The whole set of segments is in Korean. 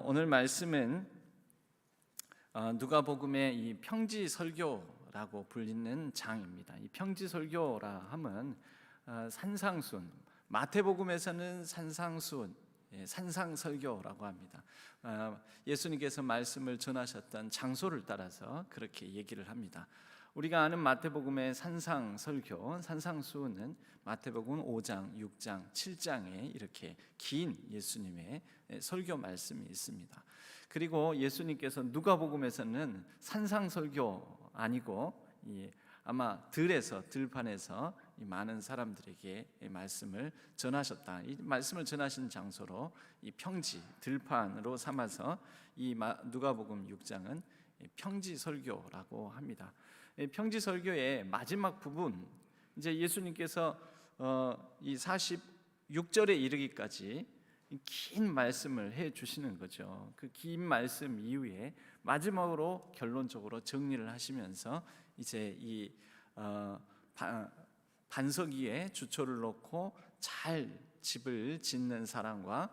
오늘 말씀은 누가복음의 이 평지 설교라고 불리는 장입니다. 이 평지 설교라 함은 산상순, 마태복음에서는 산상순, 산상 설교라고 합니다. 예수님께서 말씀을 전하셨던 장소를 따라서 그렇게 얘기를 합니다. 우리가 아는 마태복음의 산상 설교, 산상수는 마태복음 5장, 6장, 7장에 이렇게 긴 예수님의 설교 말씀이 있습니다. 그리고 예수님께서 누가복음에서는 산상 설교 아니고 아마 들판에서 많은 사람들에게 말씀을 전하셨다. 이 말씀을 전하신 장소로 이 평지 들판으로 삼아서 이 누가복음 6장은 평지 설교라고 합니다. 평지 설교의 마지막 부분, 이제 예수님께서 이 46절에 이르기까지 긴 말씀을 해 주시는 거죠. 그 긴 말씀 이후에 마지막으로 결론적으로 정리를 하시면서 이제 이 반석 위에 주초를 놓고 잘 집을 짓는 사람과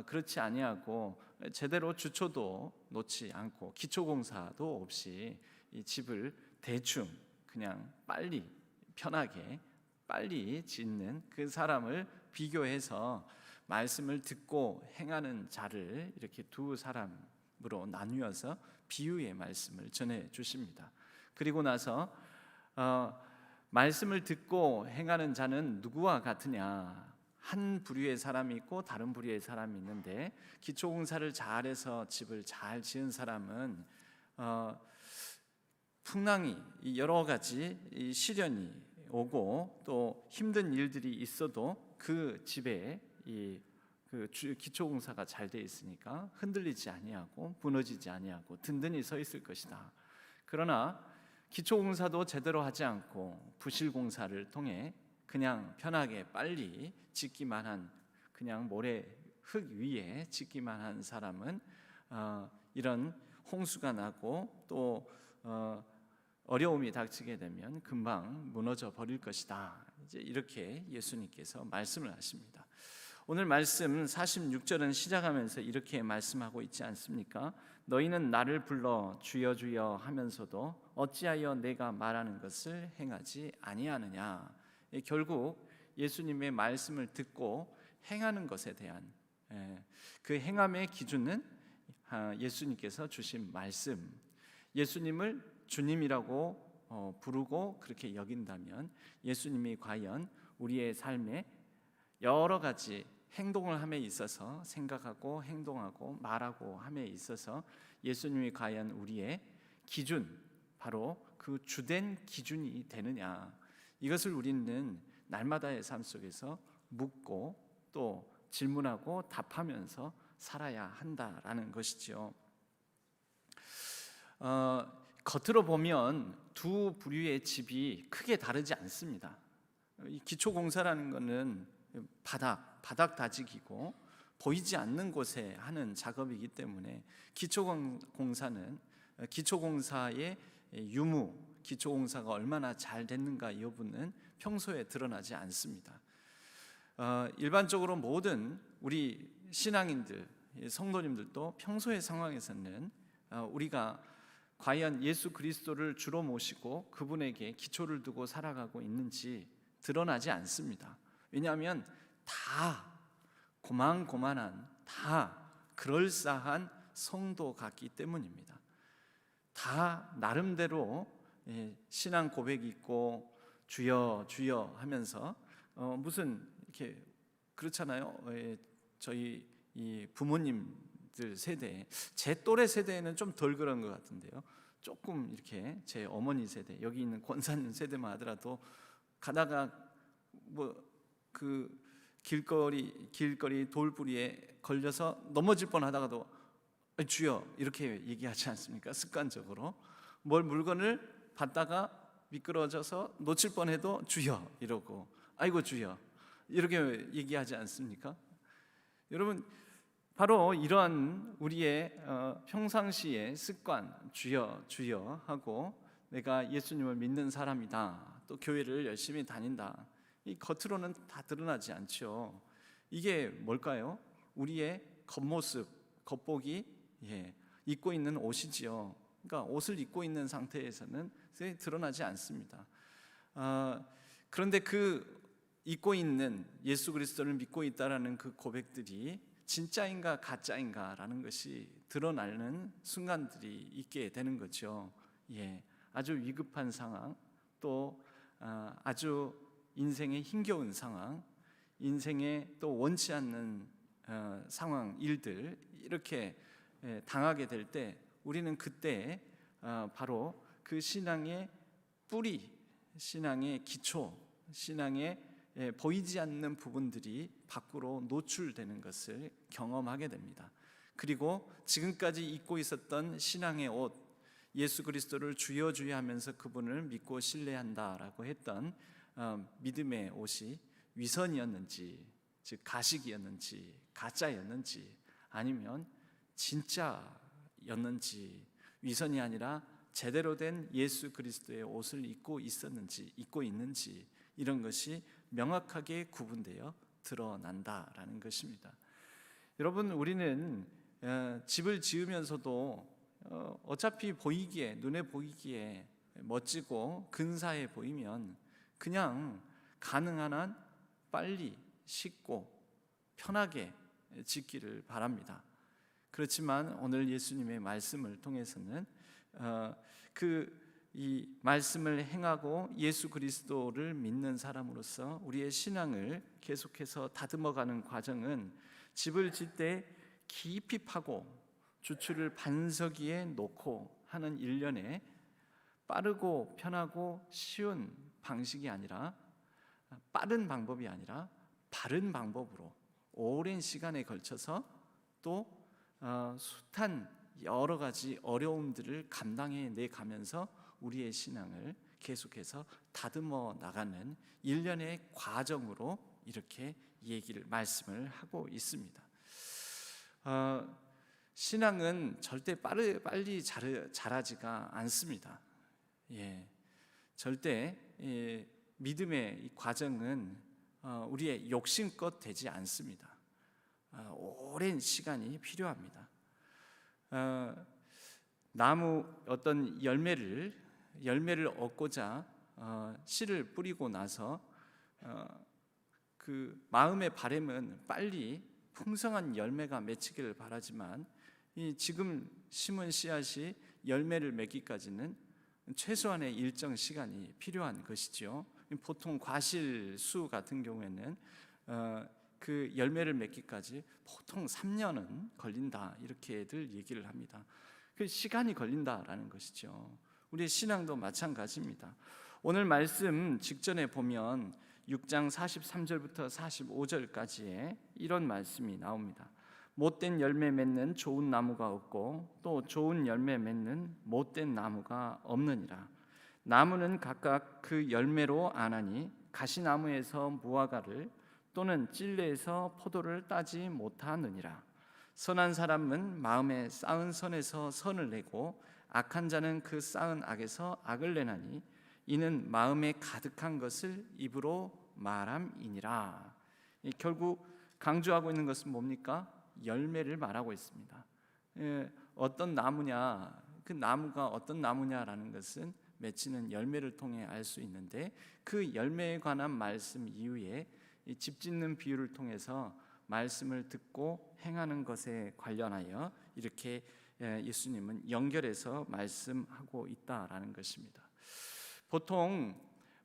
그렇지 아니하고 제대로 주초도 놓지 않고 기초공사도 없이 이 집을 대충 그냥 빨리 편하게 빨리 짓는 그 사람을 비교해서 말씀을 듣고 행하는 자를 이렇게 두 사람으로 나누어서 비유의 말씀을 전해 주십니다. 그리고 나서 말씀을 듣고 행하는 자는 누구와 같으냐? 한 부류의 사람이 있고 다른 부류의 사람이 있는데 기초공사를 잘해서 집을 잘 지은 사람은 풍랑이 여러 가지 시련이 오고 또 힘든 일들이 있어도 그 집에 그 기초공사가 잘 돼 있으니까 흔들리지 아니하고 무너지지 아니하고 든든히 서 있을 것이다. 그러나 기초공사도 제대로 하지 않고 부실공사를 통해 그냥 편하게 빨리 짓기만 한 그냥 모래 흙 위에 짓기만 한 사람은 이런 홍수가 나고 또 어려움이 닥치게 되면 금방 무너져 버릴 것이다. 이제 이렇게 예수님께서 말씀을 하십니다. 오늘 말씀 46절은 시작하면서 이렇게 말씀하고 있지 않습니까? 너희는 나를 불러 주여 주여 하면서도 어찌하여 내가 말하는 것을 행하지 아니하느냐. 결국 예수님의 말씀을 듣고 행하는 것에 대한 그 행함의 기준은 예수님께서 주신 말씀, 예수님을 주님이라고 부르고 그렇게 여긴다면 예수님이 과연 우리의 삶에 여러 가지 행동을 함에 있어서 생각하고 행동하고 말하고 함에 있어서 예수님이 과연 우리의 기준, 바로 그 주된 기준이 되느냐, 이것을 우리는 날마다의 삶 속에서 묻고 또 질문하고 답하면서 살아야 한다라는 것이지요. 겉으로 보면 두 부류의 집이 크게 다르지 않습니다. 이 기초공사라는 것은 바닥 다지기고 보이지 않는 곳에 하는 작업이기 때문에 기초공사는 기초공사의 유무, 기초공사가 얼마나 잘 됐는가 여부는 평소에 드러나지 않습니다. 일반적으로 모든 우리 신앙인들, 성도님들도 평소의 상황에서는 우리가 과연 예수 그리스도를 주로 모시고 그분에게 기초를 두고 살아가고 있는지 드러나지 않습니다. 왜냐하면 다 고만고만한, 다 그럴싸한 성도 같기 때문입니다. 다 나름대로 신앙 고백이 있고 주여 주여 하면서 무슨 이렇게 그렇잖아요. 저희 이 부모님들 세대, 제 또래 세대에는 좀 덜 그런 것 같은데요. 조금 이렇게 제 어머니 세대, 여기 있는 권사님 세대만 하더라도 가다가 그 길거리 돌부리에 걸려서 넘어질 뻔하다가도 주여 이렇게 얘기하지 않습니까? 습관적으로 뭘 물건을 받다가 미끄러져서 놓칠 뻔해도 주여 이러고 아이고 주여 이렇게 얘기하지 않습니까? 여러분, 바로 이러한 우리의 평상시의 습관, 주여 주여 하고 내가 예수님을 믿는 사람이다, 또 교회를 열심히 다닌다, 이 겉으로는 다 드러나지 않죠. 이게 뭘까요? 우리의 겉모습, 겉보기 입고 있는 옷이지요. 그러니까 옷을 입고 있는 상태에서는 드러나지 않습니다. 그런데 그 입고 있는 예수 그리스도를 믿고 있다라는 그 고백들이 진짜인가 가짜인가라는 것이 드러나는 순간들이 있게 되는 거죠. 아주 위급한 상황, 또 아주 인생의 힘겨운 상황, 인생에 또 원치 않는 상황, 일들 이렇게 당하게 될 때 우리는 그때 바로 그 신앙의 뿌리, 신앙의 기초, 신앙의 보이지 않는 부분들이 밖으로 노출되는 것을 경험하게 됩니다. 그리고 지금까지 입고 있었던 신앙의 옷, 예수 그리스도를 주여 주여 하면서 그분을 믿고 신뢰한다라고 했던 믿음의 옷이 위선이었는지, 즉 가식이었는지, 가짜였는지, 아니면 진짜였는지, 위선이 아니라 제대로 된 예수 그리스도의 옷을 입고 있는지 이런 것이 명확하게 구분되어 드러난다라는 것입니다. 여러분, 우리는 집을 지으면서도 어차피 눈에 보이기에 멋지고 근사해 보이면 그냥 가능한 한 빨리 쉽고 편하게 짓기를 바랍니다. 그렇지만 오늘 예수님의 말씀을 통해서는 이 말씀을 행하고 예수 그리스도를 믿는 사람으로서 우리의 신앙을 계속해서 다듬어가는 과정은 집을 짓 때 깊이 파고 주추를 반석 위에 놓고 하는 일련의 빠르고 편하고 쉬운 방식이 아니라, 빠른 방법이 아니라 바른 방법으로 오랜 시간에 걸쳐서 또 숱한 여러 가지 어려움들을 감당해 가면서 우리의 신앙을 계속해서 다듬어 나가는 일련의 과정으로 이렇게 말씀을 하고 있습니다. 신앙은 절대 빨리 자라지가 않습니다. 절대 믿음의 이 과정은 우리의 욕심껏 되지 않습니다. 오랜 시간이 필요합니다. 나무 어떤 열매를 얻고자 씨를 뿌리고 나서 그 마음의 바람은 빨리 풍성한 열매가 맺히기를 바라지만 지금 심은 씨앗이 열매를 맺기까지는 최소한의 일정 시간이 필요한 것이죠. 보통 과실수 같은 경우에는 그 열매를 맺기까지 보통 3년은 걸린다 이렇게들 얘기를 합니다. 그 시간이 걸린다라는 것이죠. 우리의 신앙도 마찬가지입니다. 오늘 말씀 직전에 보면 6장 43절부터 45절까지의 이런 말씀이 나옵니다. 못된 열매 맺는 좋은 나무가 없고 또 좋은 열매 맺는 못된 나무가 없느니라. 나무는 각각 그 열매로 아나니 가시나무에서 무화과를 또는 찔레에서 포도를 따지 못하느니라. 선한 사람은 마음에 쌓은 선에서 선을 내고 악한 자는 그 쌓은 악에서 악을 내나니 이는 마음에 가득한 것을 입으로 말함이니라. 결국 강조하고 있는 것은 뭡니까? 열매를 말하고 있습니다. 어떤 나무냐, 그 나무가 어떤 나무냐라는 것은 맺히는 열매를 통해 알 수 있는데, 그 열매에 관한 말씀 이후에 집 짓는 비유를 통해서 말씀을 듣고 행하는 것에 관련하여 이렇게 예수님은 연결해서 말씀하고 있다라는 것입니다. 보통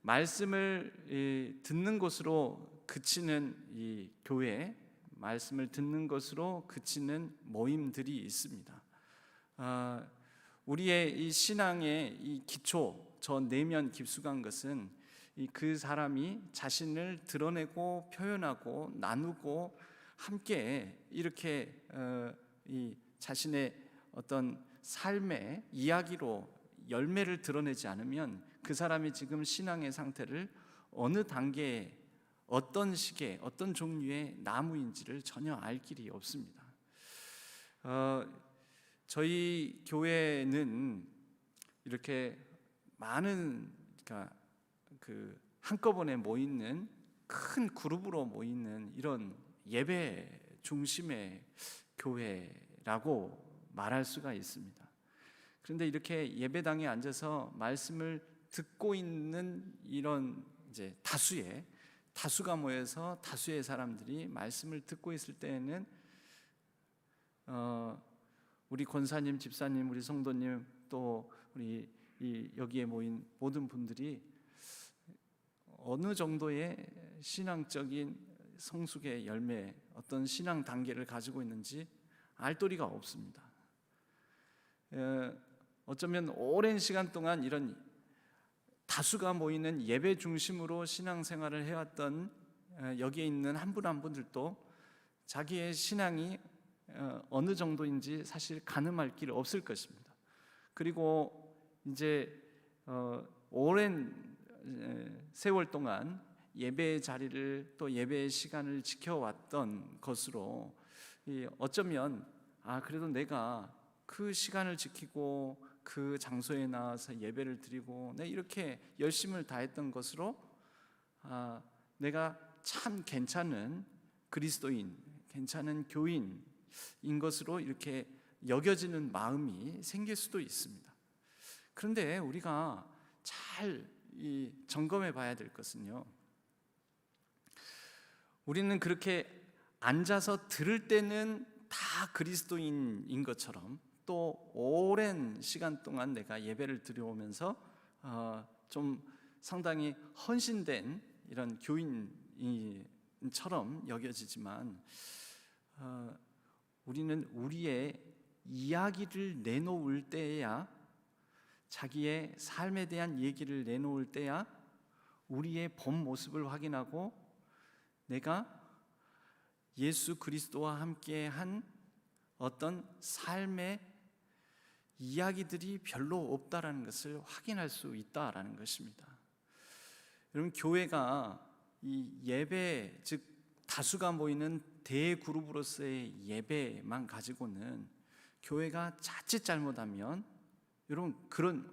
말씀을 듣는 것으로 그치는 이 교회, 말씀을 듣는 것으로 그치는 모임들이 있습니다. 우리의 이 신앙의 이 기초, 저 내면 깊숙한 것은 그 사람이 자신을 드러내고 표현하고 나누고 함께 이렇게 이 자신의 어떤 삶의 이야기로 열매를 드러내지 않으면 그 사람이 지금 신앙의 상태를 어느 단계에 어떤 식의 어떤 종류의 나무인지를 전혀 알 길이 없습니다. 저희 교회는 이렇게 많은 그 한꺼번에 모이는 큰 그룹으로 모이는 이런 예배 중심의 교회는 예배라고 말할 수가 있습니다. 그런데 이렇게 예배당에 앉아서 말씀을 듣고 있는 이런 이제 다수가 모여서 다수의 사람들이 말씀을 듣고 있을 때에는 우리 권사님, 집사님, 우리 성도님, 또 우리 여기에 모인 모든 분들이 어느 정도의 신앙적인 성숙의 열매, 어떤 신앙 단계를 가지고 있는지 알 도리가 없습니다. 어쩌면 오랜 시간 동안 이런 다수가 모이는 예배 중심으로 신앙생활을 해왔던 여기에 있는 한 분 한 분들도 자기의 신앙이 어느 정도인지 사실 가늠할 길 없을 것입니다. 그리고 이제 오랜 세월 동안 예배의 자리를 또 예배의 시간을 지켜왔던 것으로 어쩌면 그래도 내가 그 시간을 지키고 그 장소에 나와서 예배를 드리고 이렇게 열심을 다했던 것으로 내가 참 괜찮은 그리스도인, 괜찮은 교인인 것으로 이렇게 여겨지는 마음이 생길 수도 있습니다. 그런데 우리가 잘 점검해 봐야 될 것은요, 우리는 그렇게 앉아서 들을 때는 다 그리스도인인 것처럼 또 오랜 시간 동안 내가 예배를 드려오면서 좀 상당히 헌신된 이런 교인처럼 여겨지지만 우리는 우리의 이야기를 내놓을 때야, 자기의 삶에 대한 얘기를 내놓을 때야 우리의 본 모습을 확인하고 내가 예수 그리스도와 함께한 어떤 삶의 이야기들이 별로 없다라는 것을 확인할 수 있다라는 것입니다. 여러분, 교회가 이 예배, 즉 다수가 모이는 대그룹으로서의 예배만 가지고는 교회가 자칫 잘못하면, 여러분, 그런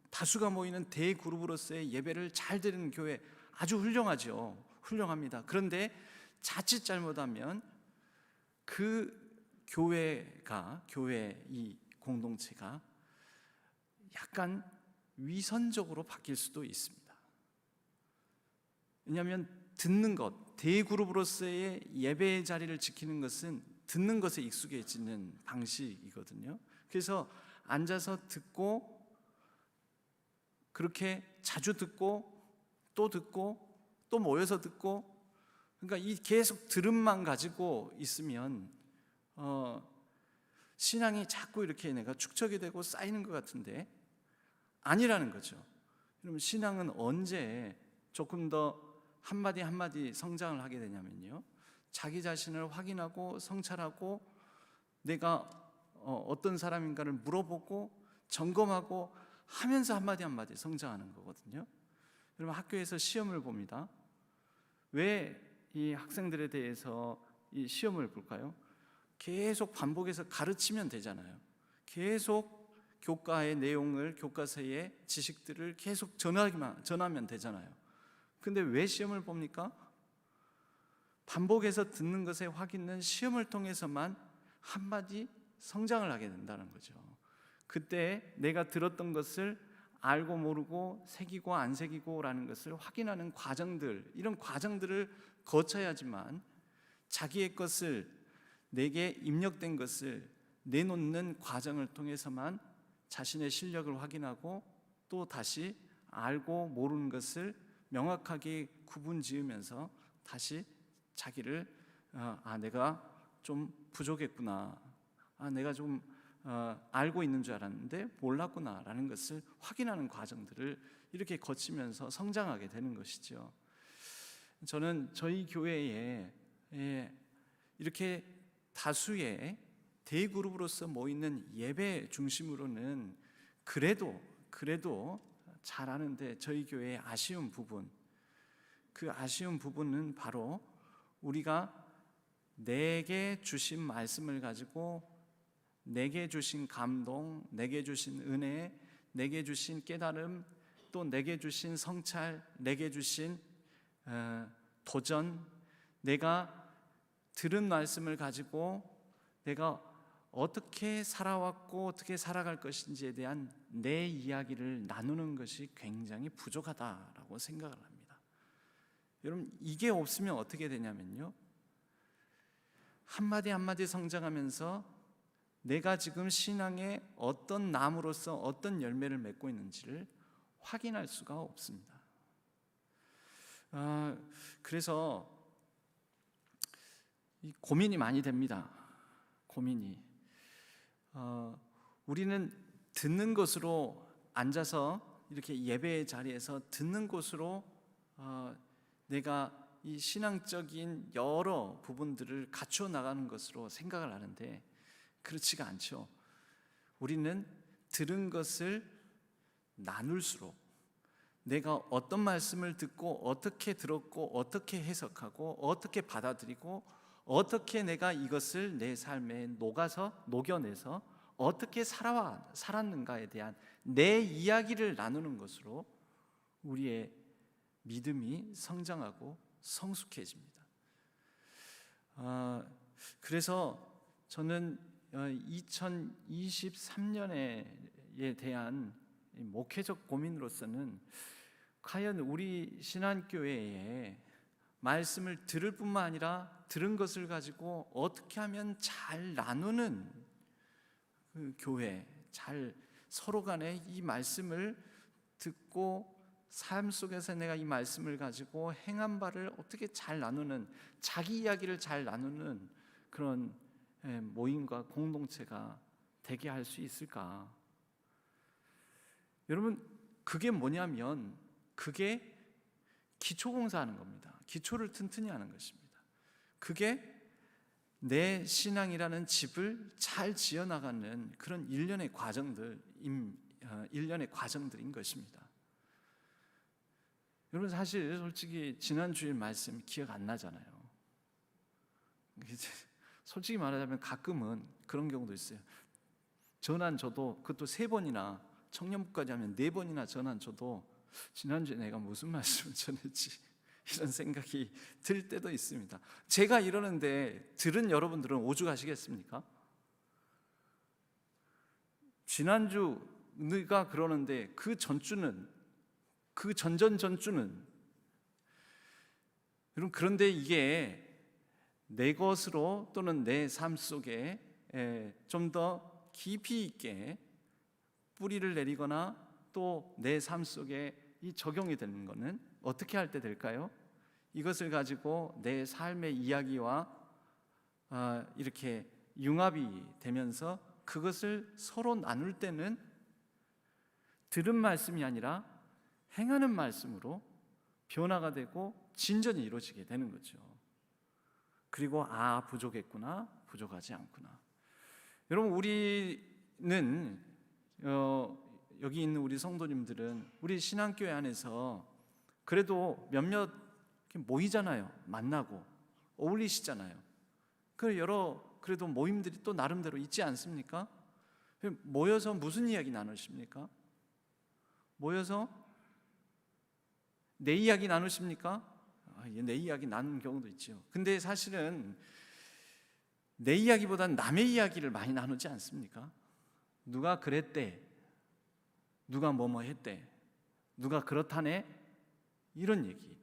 다수가 모이는 대그룹으로서의 예배를 잘 드리는 교회 아주 훌륭하죠. 훌륭합니다. 그런데 자칫 잘못하면 그 교회 이 공동체가 약간 위선적으로 바뀔 수도 있습니다. 왜냐하면 듣는 것, 대그룹으로서의 예배의 자리를 지키는 것은 듣는 것에 익숙해지는 방식이거든요. 그래서 앉아서 듣고, 그렇게 자주 듣고 또 모여서 듣고, 그러니까 이 계속 들음만 가지고 있으면 신앙이 자꾸 이렇게 내가 축적이 되고 쌓이는 것 같은데 아니라는 거죠. 그럼 신앙은 언제 조금 더 한마디 한마디 성장을 하게 되냐면요, 자기 자신을 확인하고 성찰하고 내가 어떤 사람인가를 물어보고 점검하고 하면서 한마디 한마디 성장하는 거거든요. 여러분, 학교에서 시험을 봅니다. 왜 이 학생들에 대해서 이 시험을 볼까요? 계속 반복해서 가르치면 되잖아요. 계속 교과의 내용을, 교과서의 지식들을 계속 전하면 되잖아요. 근데 왜 시험을 봅니까? 반복해서 듣는 것의 확인은 시험을 통해서만 한마디 성장을 하게 된다는 거죠. 그때 내가 들었던 것을 알고 모르고 새기고 안 새기고라는 것을 확인하는 과정들, 이런 과정들을 거쳐야지만 자기의 것을, 내게 입력된 것을 내놓는 과정을 통해서만 자신의 실력을 확인하고 또 다시 알고 모르는 것을 명확하게 구분 지으면서 다시 자기를 내가 좀 부족했구나, 내가 좀 알고 있는 줄 알았는데 몰랐구나 라는 것을 확인하는 과정들을 이렇게 거치면서 성장하게 되는 것이죠. 저는 저희 교회에 이렇게 다수의 대그룹으로서 모이는 예배 중심으로는 그래도 잘하는데, 저희 교회의 아쉬운 부분, 그 아쉬운 부분은 바로 우리가 내게 주신 말씀을 가지고 내게 주신 감동, 내게 주신 은혜, 내게 주신 깨달음, 또 내게 주신 성찰, 내게 주신 도전, 내가 들은 말씀을 가지고 내가 어떻게 살아왔고 어떻게 살아갈 것인지에 대한 내 이야기를 나누는 것이 굉장히 부족하다라고 생각을 합니다. 여러분, 이게 없으면 어떻게 되냐면요, 한마디 한마디 성장하면서 내가 지금 신앙의 어떤 나무로서 어떤 열매를 맺고 있는지를 확인할 수가 없습니다. 그래서 고민이 많이 됩니다. 고민이. 우리는 듣는 것으로, 앉아서 이렇게 예배의 자리에서 듣는 것으로 내가 이 신앙적인 여러 부분들을 갖추어 나가는 것으로 생각을 하는데 그렇지가 않죠. 우리는 들은 것을 나눌수록, 내가 어떤 말씀을 듣고 어떻게 들었고 어떻게 해석하고 어떻게 받아들이고 어떻게 내가 이것을 내 삶에 녹여내서 어떻게 살았는가에 대한 내 이야기를 나누는 것으로 우리의 믿음이 성장하고 성숙해집니다. 그래서 저는 2023년에 대한 목회적 고민으로서는 과연 우리 신한교회에 말씀을 들을 뿐만 아니라 들은 것을 가지고 어떻게 하면 잘 나누는 그 교회, 잘 서로 간에 이 말씀을 듣고 삶 속에서 내가 이 말씀을 가지고 행한 바를 어떻게 잘 나누는, 자기 이야기를 잘 나누는 그런 모임과 공동체가 되게 할 수 있을까? 여러분, 그게 뭐냐면 그게 기초공사하는 겁니다. 기초를 튼튼히 하는 것입니다. 그게 내 신앙이라는 집을 잘 지어나가는 그런 일련의 과정들인 것입니다. 여러분, 사실 솔직히 지난주일 말씀 기억 안 나잖아요. 솔직히 말하자면 가끔은 그런 경우도 있어요. 전화 줘도, 그것도 3번이나, 청년부까지 하면 4번이나 전화 줘도 지난주에 내가 무슨 말씀을 전했지, 이런 생각이 들 때도 있습니다. 제가 이러는데 들은 여러분들은 오죽하시겠습니까? 지난주 네가 그러는데 그 전주는, 그 전전전주는, 여러분, 그런데 이게 내 것으로 또는 내 삶 속에 좀 더 깊이 있게 뿌리를 내리거나 또 내 삶 속에 이 적용이 되는 것은 어떻게 할 때 될까요? 이것을 가지고 내 삶의 이야기와 이렇게 융합이 되면서 그것을 서로 나눌 때는 들은 말씀이 아니라 행하는 말씀으로 변화가 되고 진전이 이루어지게 되는 거죠. 그리고 부족했구나, 부족하지 않구나. 여러분, 우리는 여기 있는 우리 성도님들은 우리 신앙교회 안에서 그래도 몇몇 모이잖아요. 만나고 어울리시잖아요. 그래도 모임들이 또 나름대로 있지 않습니까? 모여서 무슨 이야기 나누십니까? 모여서 내 이야기 나누십니까? 내 이야기 나누는 경우도 있죠. 근데 사실은 내 이야기보다는 남의 이야기를 많이 나누지 않습니까? 누가 그랬대, 누가 뭐뭐 했대, 누가 그렇다네, 이런 얘기.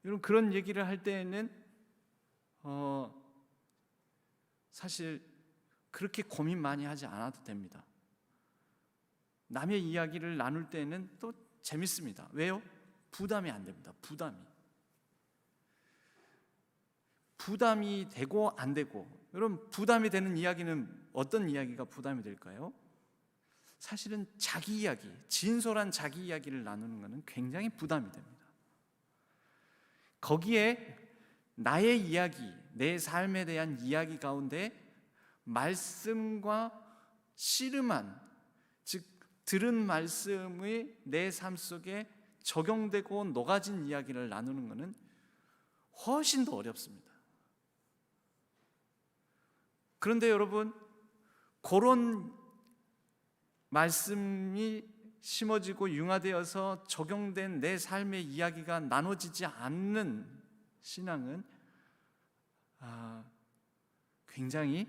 여러분, 그런 얘기를 할 때에는 사실 그렇게 고민 많이 하지 않아도 됩니다. 남의 이야기를 나눌 때는 또 재밌습니다. 왜요? 부담이 안 됩니다. 부담이 되고 안 되고. 여러분, 부담이 되는 이야기는 어떤 이야기가 부담이 될까요? 사실은 자기 이야기, 진솔한 자기 이야기를 나누는 것은 굉장히 부담이 됩니다. 거기에 나의 이야기, 내 삶에 대한 이야기 가운데 말씀과 씨름한, 즉 들은 말씀의 내 삶 속에 적용되고 녹아진 이야기를 나누는 것은 훨씬 더 어렵습니다. 그런데 여러분, 그런 말씀이 심어지고 융화되어서 적용된 내 삶의 이야기가 나눠지지 않는 신앙은 굉장히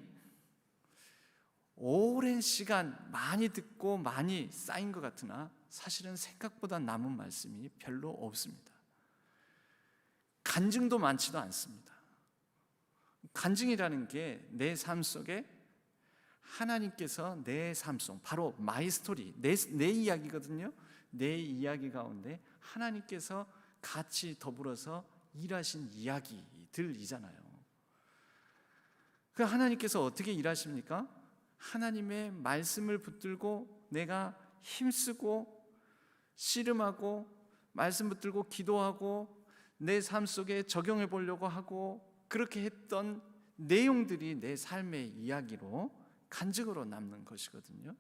오랜 시간 많이 듣고 많이 쌓인 것 같으나 사실은 생각보다 남은 말씀이 별로 없습니다. 간증도 많지도 않습니다. 간증이라는 게 내 삶 속에 하나님께서 내 삶 속, 바로 마이 스토리, 내 이야기거든요. 내 이야기 가운데 하나님께서 같이 더불어서 일하신 이야기들이잖아요. 그 하나님께서 어떻게 일하십니까? 하나님의 말씀을 붙들고 내가 힘쓰고 씨름하고 말씀 붙들고 기도하고 내 삶 속에 적용해 보려고 하고 그렇게 했던 내용들이 내 삶의 이야기로 간증으로 남는 것이거든요.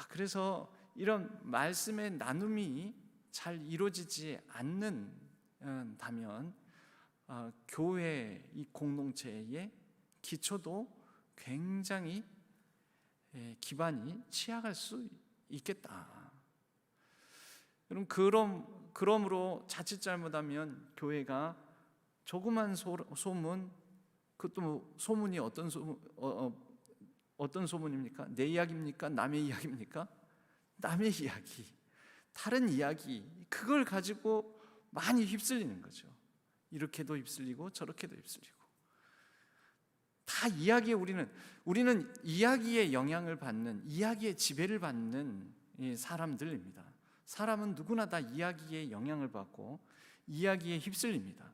그래서 이런 말씀의 나눔이 잘 이루어지지 않는다면 교회 이 공동체의 기초도 굉장히 기반이 취약할 수 있겠다. 그러므로 자칫 잘못하면 교회가 조그만 소문, 그것도 소문이 어떤 소문입니까? 내 이야기입니까? 남의 이야기입니까? 남의 이야기, 다른 이야기, 그걸 가지고 많이 휩쓸리는 거죠. 이렇게도 휩쓸리고 저렇게도 휩쓸리고 다 이야기에 우리는 이야기에 영향을 받는, 이야기에 지배를 받는 사람들입니다. 사람은 누구나 다 이야기에 영향을 받고 이야기에 휩쓸립니다.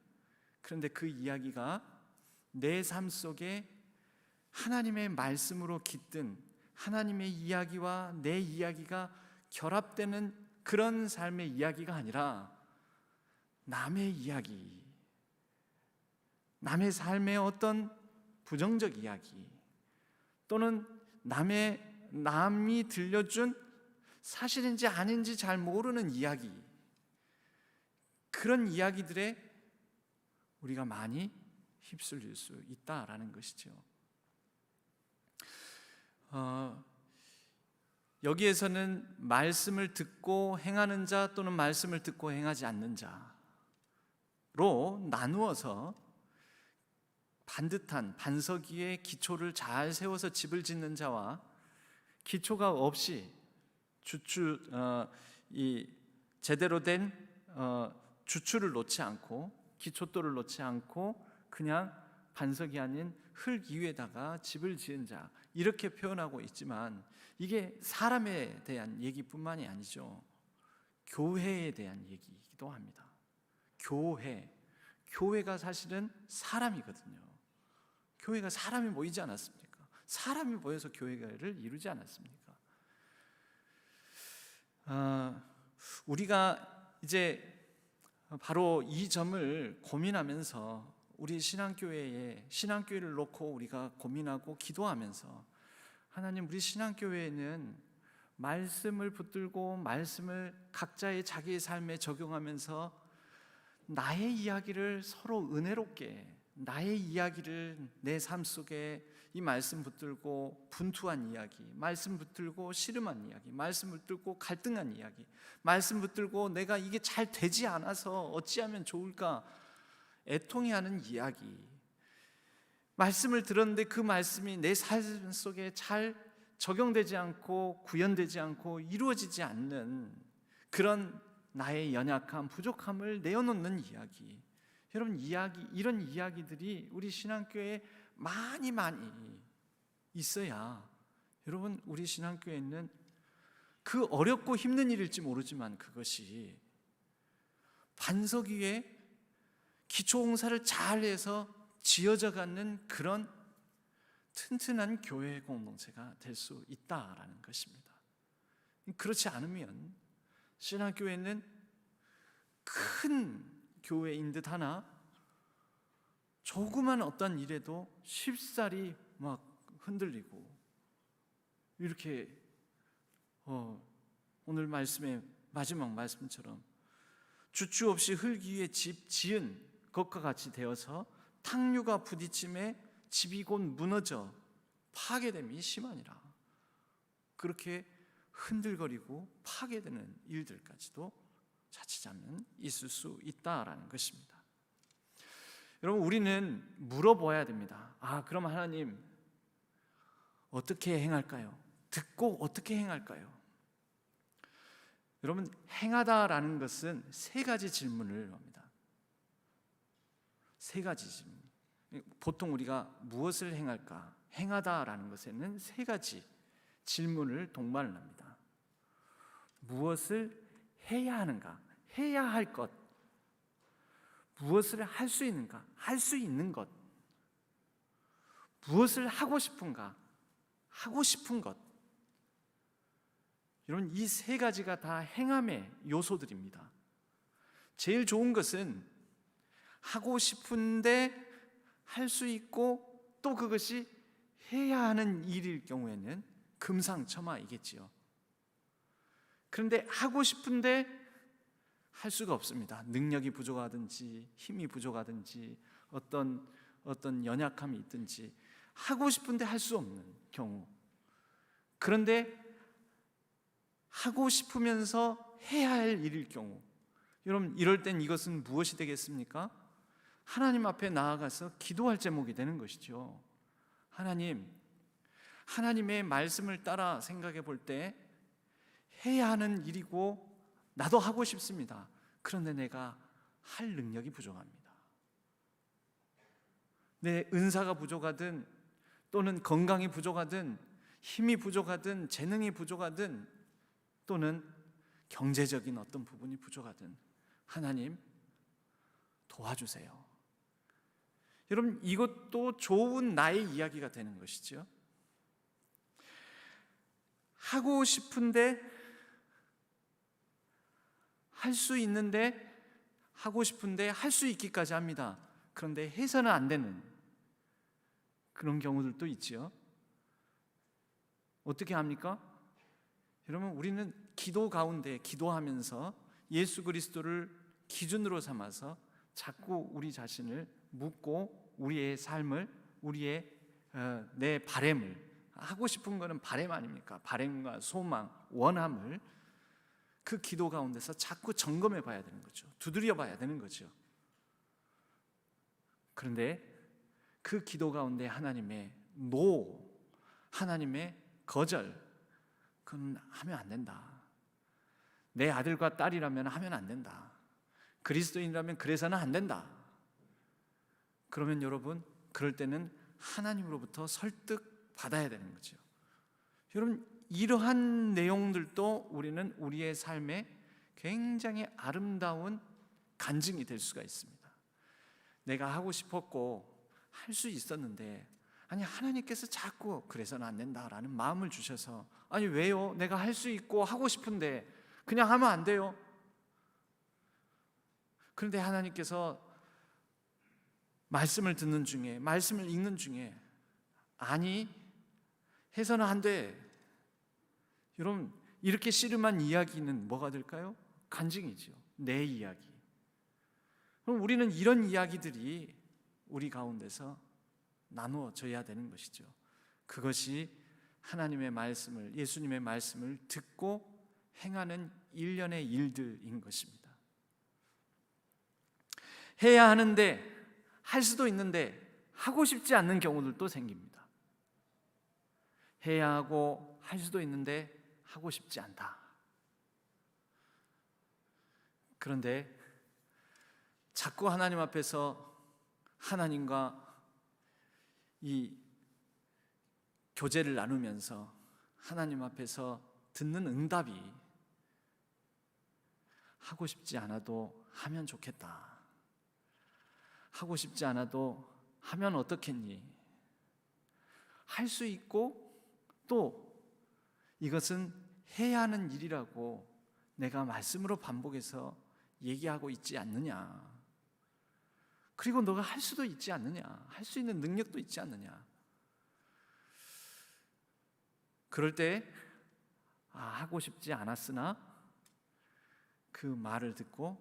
그런데 그 이야기가 내 삶 속에 하나님의 말씀으로 깃든 하나님의 이야기와 내 이야기가 결합되는 그런 삶의 이야기가 아니라 남의 이야기, 남의 삶의 어떤 부정적 이야기 또는 남이 들려준 사실인지 아닌지 잘 모르는 이야기, 그런 이야기들에 우리가 많이 휩쓸릴 수 있다라는 것이죠. 여기에서는 말씀을 듣고 행하는 자 또는 말씀을 듣고 행하지 않는 자로 나누어서 반듯한 반석 위에 기초를 잘 세워서 집을 짓는 자와 기초가 없이 제대로 된 주추를 놓지 않고 기초돌을 놓지 않고 그냥 반석이 아닌 흙 위에다가 집을 지은 자, 이렇게 표현하고 있지만 이게 사람에 대한 얘기뿐만이 아니죠. 교회에 대한 얘기이기도 합니다. 교회가 사실은 사람이거든요. 교회가 사람이 모이지 않았습니까? 사람이 모여서 교회를 이루지 않았습니까? 우리가 이제 바로 이 점을 고민하면서 우리 신앙교회를 놓고 우리가 고민하고 기도하면서 하나님, 우리 신앙교회에는 말씀을 붙들고 말씀을 각자의 자기의 삶에 적용하면서 나의 이야기를 서로 은혜롭게, 나의 이야기를 내 삶 속에 이 말씀 붙들고 분투한 이야기, 말씀 붙들고 씨름한 이야기, 말씀 붙들고 갈등한 이야기, 말씀 붙들고 내가 이게 잘 되지 않아서 어찌하면 좋을까 애통해하는 이야기, 말씀을 들었는데 그 말씀이 내 삶 속에 잘 적용되지 않고 구현되지 않고 이루어지지 않는 그런 나의 연약함, 부족함을 내어놓는 이야기. 여러분, 이런 이야기들이 우리 신앙교회에 많이 있어야 여러분, 우리 신앙교회는 그 어렵고 힘든 일일지 모르지만 그것이 반석 위에 기초공사를 잘해서 지어져가는 그런 튼튼한 교회 공동체가 될 수 있다라는 것입니다. 그렇지 않으면 신앙교회는 큰 교회인 듯 하나 조그만 어떤 일에도 쉽사리 막 흔들리고, 이렇게 오늘 말씀의 마지막 말씀처럼 주추 없이 흙 위에 집 지은 것과 같이 되어서 탕류가 부딪힘에 집이 곧 무너져 파괴됨이 심하니라. 그렇게 흔들거리고 파괴되는 일들까지도 자칫하면 있을 수 있다라는 것입니다. 여러분, 우리는 물어봐야 됩니다. 그럼 하나님, 어떻게 행할까요? 듣고 어떻게 행할까요? 여러분, 행하다라는 것은 세 가지 질문을 합니다. 세 가지 질문. 보통 우리가 무엇을 행할까? 행하다라는 것에는 세 가지 질문을 동반을 합니다. 무엇을 해야 하는가? 해야 할 것. 무엇을 할 수 있는가? 할 수 있는 것. 무엇을 하고 싶은가? 하고 싶은 것. 여러분, 이 세 가지가 다 행함의 요소들입니다. 제일 좋은 것은 하고 싶은데 할 수 있고 또 그것이 해야 하는 일일 경우에는 금상첨화이겠지요. 그런데 하고 싶은데 할 수가 없습니다. 능력이 부족하든지 힘이 부족하든지 어떤 연약함이 있든지 하고 싶은데 할 수 없는 경우. 그런데 하고 싶으면서 해야 할 일일 경우, 여러분, 이럴 땐 이것은 무엇이 되겠습니까? 하나님 앞에 나아가서 기도할 제목이 되는 것이죠. 하나님의 말씀을 따라 생각해 볼 때 해야 하는 일이고 나도 하고 싶습니다. 그런데 내가 할 능력이 부족합니다. 내 은사가 부족하든 또는 건강이 부족하든 힘이 부족하든 재능이 부족하든 또는 경제적인 어떤 부분이 부족하든 하나님 도와주세요. 여러분, 이것도 좋은 나의 이야기가 되는 것이죠. 하고 싶은데 할 수 있는데 하고 싶은데 할 수 있기까지 합니다. 그런데 해서는 안 되는 그런 경우들도 있지요. 어떻게 합니까? 여러분, 우리는 기도 가운데 기도하면서 예수 그리스도를 기준으로 삼아서 자꾸 우리 자신을 묻고 우리의 삶을, 우리의 내 바램을, 하고 싶은 거는 바램 아닙니까? 바램과 소망, 원함을 그 기도 가운데서 자꾸 점검해 봐야 되는 거죠. 두드려 봐야 되는 거죠. 그런데 그 기도 가운데 하나님의 노, 하나님의 거절, 그건 하면 안 된다. 내 아들과 딸이라면 하면 안 된다. 그리스도인이라면 그래서는 안 된다. 그러면 여러분, 그럴 때는 하나님으로부터 설득 받아야 되는 거죠. 여러분, 이러한 내용들도 우리는 우리의 삶에 굉장히 아름다운 간증이 될 수가 있습니다. 내가 하고 싶었고 할 수 있었는데, 아니, 하나님께서 자꾸 그래서는 안 된다라는 마음을 주셔서, 아니, 왜요? 내가 할 수 있고 하고 싶은데 그냥 하면 안 돼요? 그런데 하나님께서 말씀을 듣는 중에, 말씀을 읽는 중에, 아니, 해서는 안 돼. 여러분, 이렇게 씨름한 이야기는 뭐가 될까요? 간증이죠. 내 이야기. 그럼 우리는 이런 이야기들이 우리 가운데서 나누어져야 되는 것이죠. 그것이 하나님의 말씀을, 예수님의 말씀을 듣고 행하는 일련의 일들인 것입니다. 해야 하는데, 할 수도 있는데 하고 싶지 않는 경우들도 생깁니다. 해야 하고 할 수도 있는데 하고 싶지 않다. 그런데 자꾸 하나님 앞에서 하나님과 이 교제를 나누면서 하나님 앞에서 듣는 응답이 하고 싶지 않아도 하면 좋겠다. 하고 싶지 않아도 하면 어떻겠니? 할 수 있고 또 이것은 해야 하는 일이라고 내가 말씀으로 반복해서 얘기하고 있지 않느냐? 그리고 너가 할 수도 있지 않느냐? 할 수 있는 능력도 있지 않느냐? 그럴 때 하고 싶지 않았으나 그 말을 듣고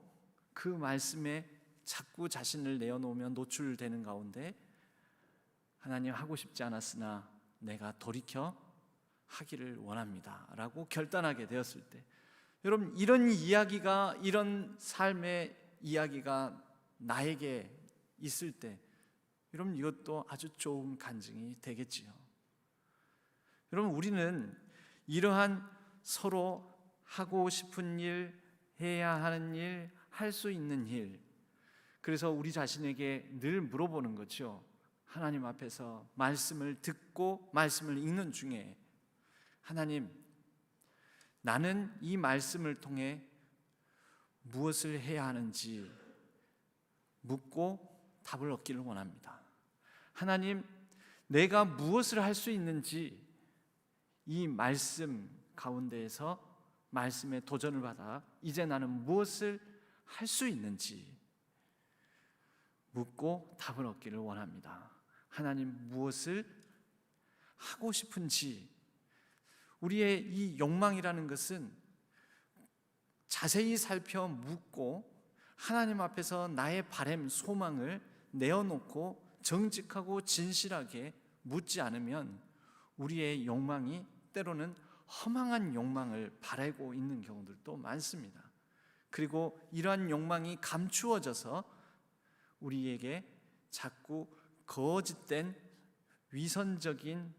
그 말씀에 자꾸 자신을 내어놓으면 노출되는 가운데, 하나님, 하고 싶지 않았으나 내가 돌이켜 하기를 원합니다 라고 결단하게 되었을 때, 여러분, 이런 이야기가, 이런 삶의 이야기가 나에게 있을 때, 여러분, 이것도 아주 좋은 간증이 되겠지요. 여러분, 우리는 이러한 서로 하고 싶은 일, 해야 하는 일, 할 수 있는 일, 그래서 우리 자신에게 늘 물어보는 거죠. 하나님 앞에서 말씀을 듣고 말씀을 읽는 중에, 하나님, 나는 이 말씀을 통해 무엇을 해야 하는지 묻고 답을 얻기를 원합니다. 하나님, 내가 무엇을 할 수 있는지 이 말씀 가운데에서 말씀에 도전을 받아 이제 나는 무엇을 할 수 있는지 묻고 답을 얻기를 원합니다. 하나님, 무엇을 하고 싶은지. 우리의 이 욕망이라는 것은 자세히 살펴 묻고 하나님 앞에서 나의 바람, 소망을 내어놓고 정직하고 진실하게 묻지 않으면 우리의 욕망이 때로는 허망한 욕망을 바라고 있는 경우들도 많습니다. 그리고 이러한 욕망이 감추어져서 우리에게 자꾸 거짓된 위선적인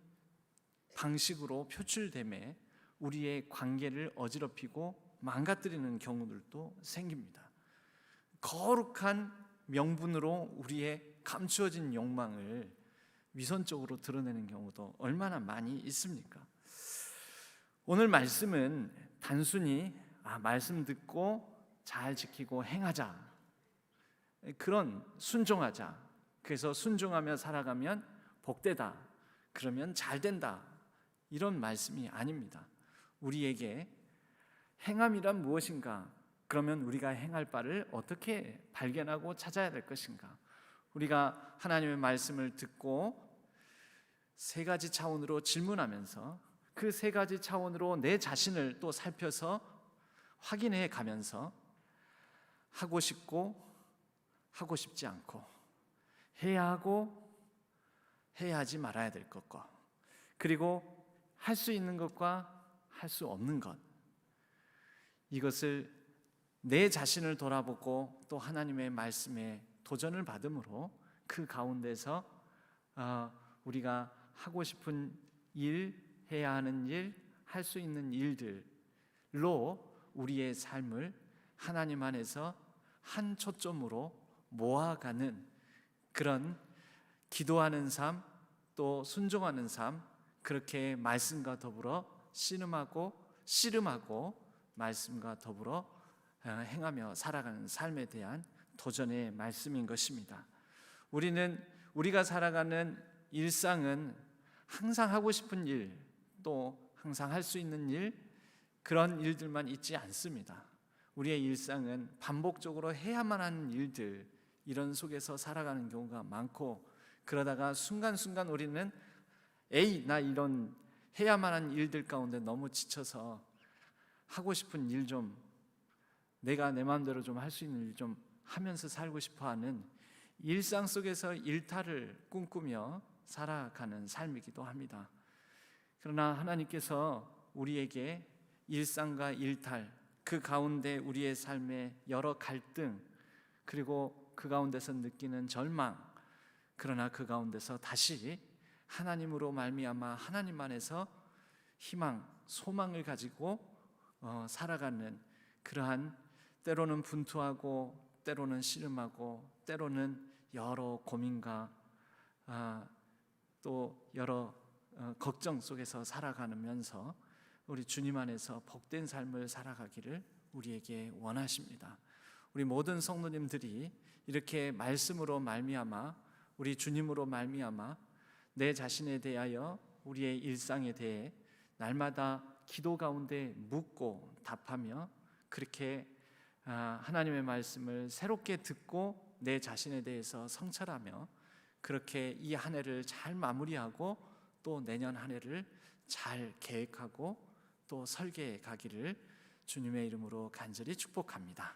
방식으로 표출됨에 우리의 관계를 어지럽히고 망가뜨리는 경우들도 생깁니다. 거룩한 명분으로 우리의 감추어진 욕망을 위선적으로 드러내는 경우도 얼마나 많이 있습니까? 오늘 말씀은 단순히 말씀 듣고 잘 지키고 행하자, 그런 순종하자, 그래서 순종하며 살아가면 복되다, 그러면 잘 된다, 이런 말씀이 아닙니다. 우리에게 행함이란 무엇인가? 그러면 우리가 행할 바를 어떻게 발견하고 찾아야 될 것인가? 우리가 하나님의 말씀을 듣고 세 가지 차원으로 질문하면서 그 세 가지 차원으로 내 자신을 또 살펴서 확인해 가면서 하고 싶고 하고 싶지 않고, 해야 하고 해야 하지 말아야 될 것과, 그리고 할 수 있는 것과 할 수 없는 것, 이것을 내 자신을 돌아보고 또 하나님의 말씀에 도전을 받음으로 그 가운데서 우리가 하고 싶은 일, 해야 하는 일, 할 수 있는 일들로 우리의 삶을 하나님 안에서 한 초점으로 모아가는 그런 기도하는 삶, 또 순종하는 삶, 그렇게 말씀과 더불어 씨름하고 말씀과 더불어 행하며 살아가는 삶에 대한 도전의 말씀인 것입니다. 우리가 살아가는 일상은 항상 하고 싶은 일, 또 항상 할 수 있는 일, 그런 일들만 있지 않습니다. 우리의 일상은 반복적으로 해야만 하는 일들, 이런 속에서 살아가는 경우가 많고, 그러다가 순간순간 우리는 나 이런 해야만 하는 일들 가운데 너무 지쳐서 하고 싶은 일 좀, 내가 내 마음대로 좀 할 수 있는 일 좀 하면서 살고 싶어하는 일상 속에서 일탈을 꿈꾸며 살아가는 삶이기도 합니다. 그러나 하나님께서 우리에게 일상과 일탈, 그 가운데 우리의 삶의 여러 갈등, 그리고 그 가운데서 느끼는 절망, 그러나 그 가운데서 다시 하나님으로 말미암아 하나님 안에서 희망, 소망을 가지고 살아가는 그러한, 때로는 분투하고 때로는 씨름하고 때로는 여러 고민과 또 여러 걱정 속에서 살아가면서 우리 주님 안에서 복된 삶을 살아가기를 우리에게 원하십니다. 우리 모든 성도님들이 이렇게 말씀으로 말미암아, 우리 주님으로 말미암아 내 자신에 대하여, 우리의 일상에 대해 날마다 기도 가운데 묻고 답하며, 그렇게 하나님의 말씀을 새롭게 듣고 내 자신에 대해서 성찰하며, 그렇게 이 한 해를 잘 마무리하고 또 내년 한 해를 잘 계획하고 또 설계해 가기를 주님의 이름으로 간절히 축복합니다.